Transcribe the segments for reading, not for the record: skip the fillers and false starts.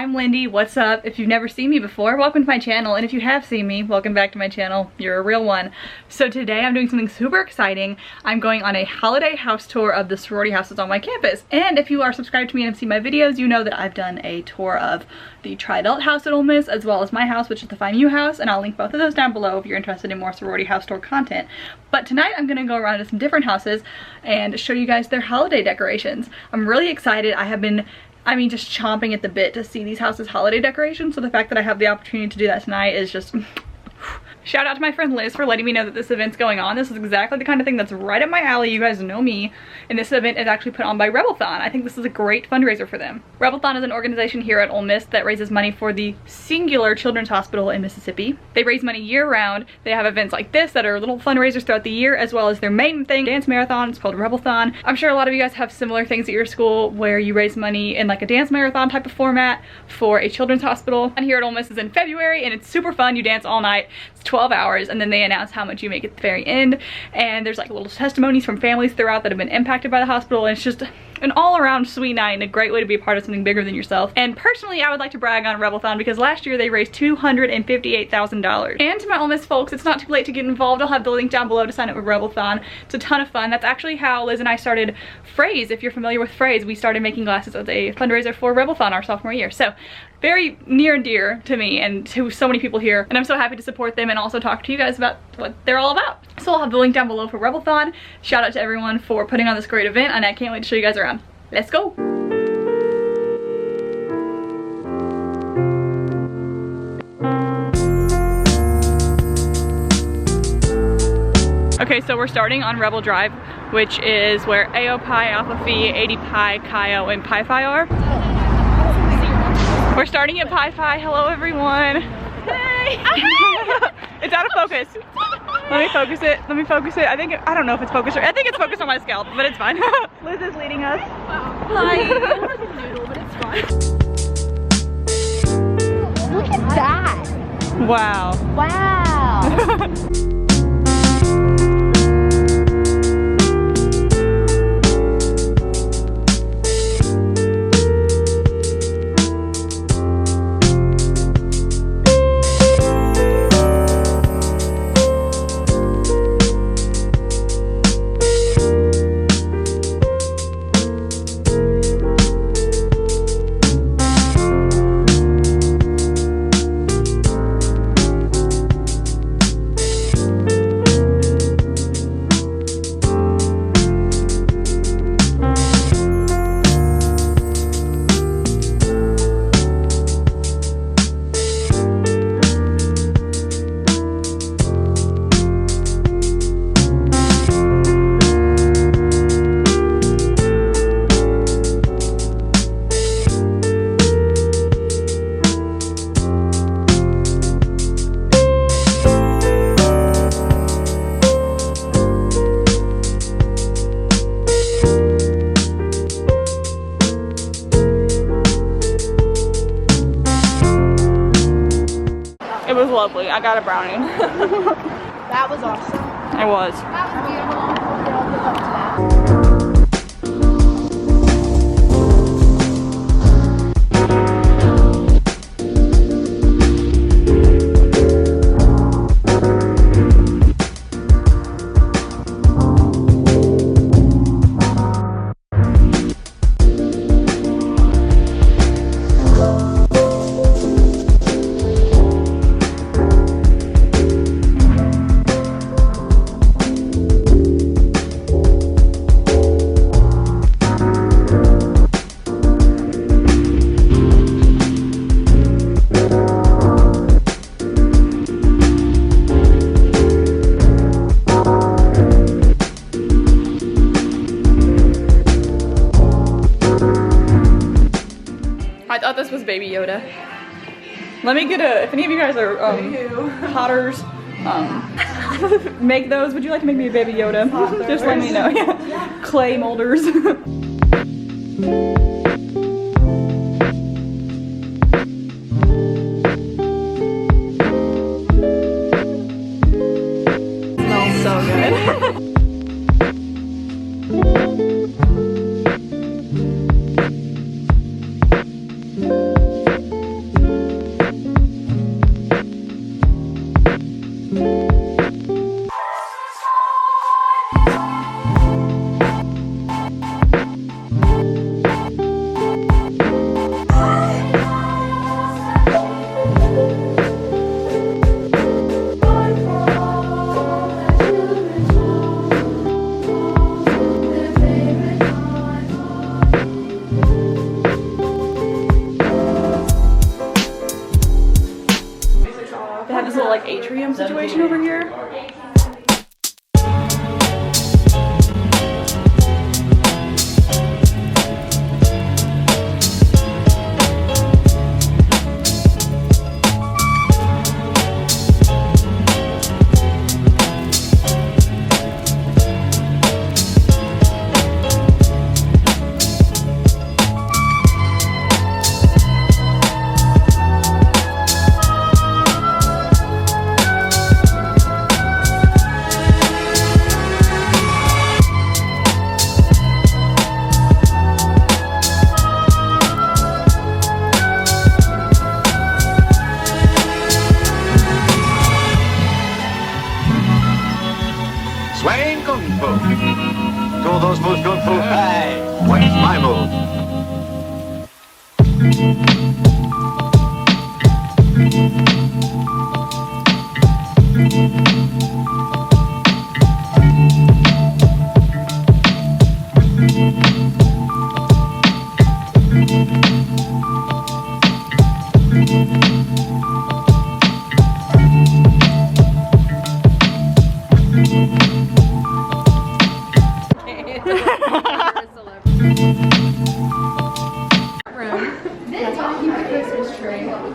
I'm Lindy. What's up? If you've never seen me before, welcome to my channel, and if you have seen me, welcome back to my channel. You're a real one. So today I'm doing something super exciting. I'm going on a holiday house tour of the sorority houses on my campus. And if you are subscribed to me and have seen my videos, you know that I've done a tour of the Tri Delt house at Ole Miss, as well as my house, which is the Phi Mu house, and I'll link both of those down below if you're interested in more sorority house tour content. But tonight I'm gonna go around to some different houses and show you guys their holiday decorations. I'm really excited. I have been just chomping at the bit to see these houses' holiday decorations, so the fact that I have the opportunity to do that tonight is just shout out to my friend Liz for letting me know that this event's going on. This is exactly the kind of thing that's right up my alley. You guys know me. And this event is actually put on by Rebelthon. I think this is a great fundraiser for them. Rebelthon is an organization here at Ole Miss that raises money for the singular children's hospital in Mississippi. They raise money year round. They have events like this that are little fundraisers throughout the year, as well as their main thing, dance marathon. It's called Rebelthon. I'm sure a lot of you guys have similar things at your school where you raise money in like a dance marathon type of format for a children's hospital. And here at Ole Miss is in February, and it's super fun. You dance all night. It's 12 hours, and then they announce how much you make at the very end, and there's like little testimonies from families throughout that have been impacted by the hospital, and it's just an all-around sweet night and a great way to be a part of something bigger than yourself. And personally, I would like to brag on Rebelthon because last year they raised $258,000. And to my Ole Miss folks, it's not too late to get involved. I'll have the link down below to sign up with Rebelthon. It's a ton of fun. That's actually how Liz and I started Phrase. If you're familiar with Phrase, we started making glasses as a fundraiser for Rebelthon our sophomore year. So very near and dear to me and to so many people here, and I'm so happy to support them and also talk to you guys about what they're all about. So I'll have the link down below for Rebelthon. Shout out to everyone for putting on this great event, and I can't wait to show you guys around. Let's go! Okay, so we're starting on Rebel Drive, which is where AO Pi, Alpha Phi, 80 Pi, Chi O, and Pi Phi are. We're starting at Pi Phi. Hello, everyone. Hey! It's out of focus. Let me focus it. Let me focus it. I don't know if it's focused or I think it's focused on my scalp, but it's fine. Liz is leading us. Hi. Noodle, but it's fine. Look at that. Wow. Wow. It was lovely. I got a brownie. That was awesome. It was. That was beautiful. We'll live up to that. I thought this was Baby Yoda. Let me get if any of you guys are potters, make those. Would you like to make me a Baby Yoda? Just let me know. Yeah. Clay molders. Smells so good. like atrium situation over here. Swaying Kung Fu. Two of those moves Kung Fu. Hey, what's my move?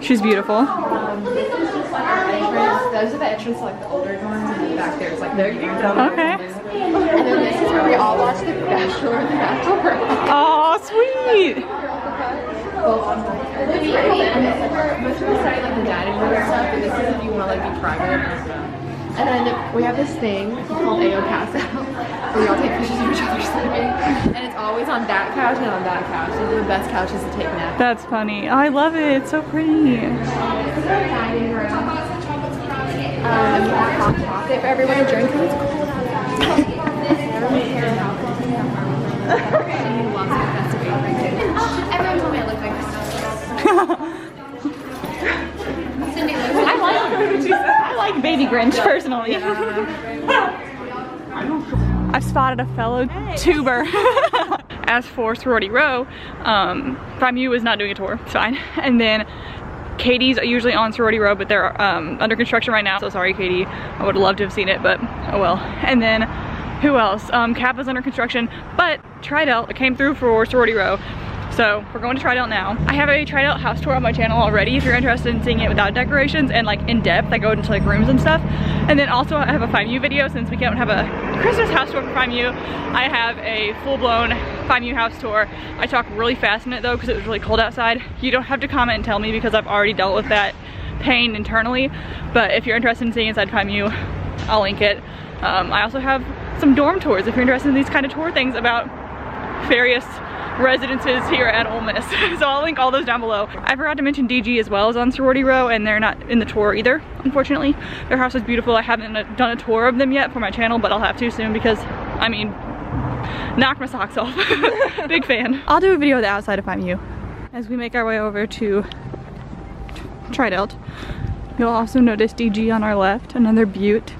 She's beautiful. Those are the entrance to like the older ones, and then back there is like the youth. Okay. And then this is where we all watch The Bachelor and The Bachelorette. Oh, sweet. And this is where most of us study like the dining room and stuff, but this is if you want to like be private. And then we have this thing called AO Pass Out, where we all take pictures of each other sleeping. And it's always on that couch and on that couch. Those are the best couches to take naps. That's funny. Oh, I love it. It's so pretty. Dining room. Hot chocolate for everyone to drink because it's cold outside. Everyone loves it. That's a great thing too. Everyone told me I look like this. I like Baby Grinch personally. I've spotted a fellow tuber. As for Sorority Row, Phi Mu is not doing a tour. It's fine. And then Katie's usually on Sorority Row, but they're under construction right now. So sorry, Katie. I would have loved to have seen it, but oh well. And then who else? Kappa's under construction, but Tri Delt came through for Sorority Row. So we're going to Tri Delt now. I have a Tri Delt house tour on my channel already if you're interested in seeing it without decorations and like in depth. I go into like rooms and stuff. And then also I have a Phi Mu video since we can't have a Christmas house tour for Phi Mu. I have a full-blown Phi Mu house tour. I talk really fast in it though because it was really cold outside. You don't have to comment and tell me because I've already dealt with that pain internally. But if you're interested in seeing inside Phi Mu, I'll link it. I also have some dorm tours if you're interested in these kind of tour things about various residences here at Ole Miss. So I'll link all those down below. I forgot to mention DG as well is on Sorority Row, and they're not in the tour either, unfortunately. Their house is beautiful. I haven't done a tour of them yet for my channel, but I'll have to soon because, I mean, knock my socks off. Big fan. I'll do a video of the outside of Phi Mu as we make our way over to Tri Delt. You'll also notice DG on our left, another beaut.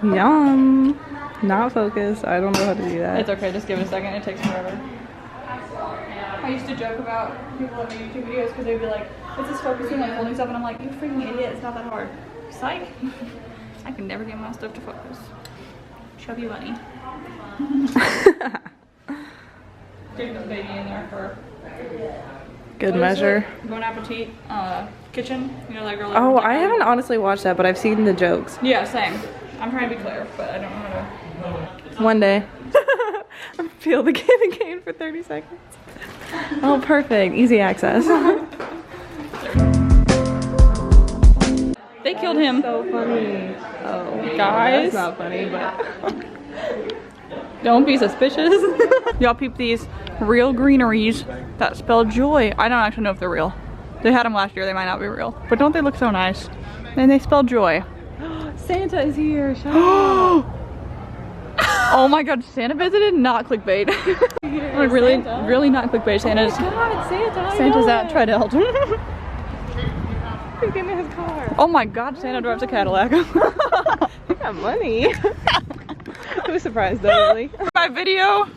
Yum. Not focused. I don't know how to do that. It's okay, just give it a second. It takes forever. I used to joke about people in my YouTube videos because they'd be like, it's just focusing like holding stuff, and I'm like, you freaking idiot, it's not that hard. Psych. I can never get my stuff to focus. Chubby bunny. Get the baby in there for Good measure. Bon appetit. Kitchen. You know that girl. Oh, I haven't honestly watched that, but I've seen the jokes. Yeah, same. I'm trying to be clear, but I don't know how to. One day. Peel the candy cane for 30 seconds. Oh, perfect. Easy access. They killed him. So funny. Oh, Guys. That's not funny, but. Don't be suspicious. Y'all peep these real greeneries that spell joy. I don't actually know if they're real. They had them last year, they might not be real. But don't they look so nice? And they spell joy. Santa is here. Shut up. Oh my god, Santa visited? Not clickbait. Like really, really not clickbait. Santa's, God, Santa. Santa's at Tri Delt. He's getting in his car. Oh my god, Santa drives a Cadillac. He got money. I was surprised though, really. My video.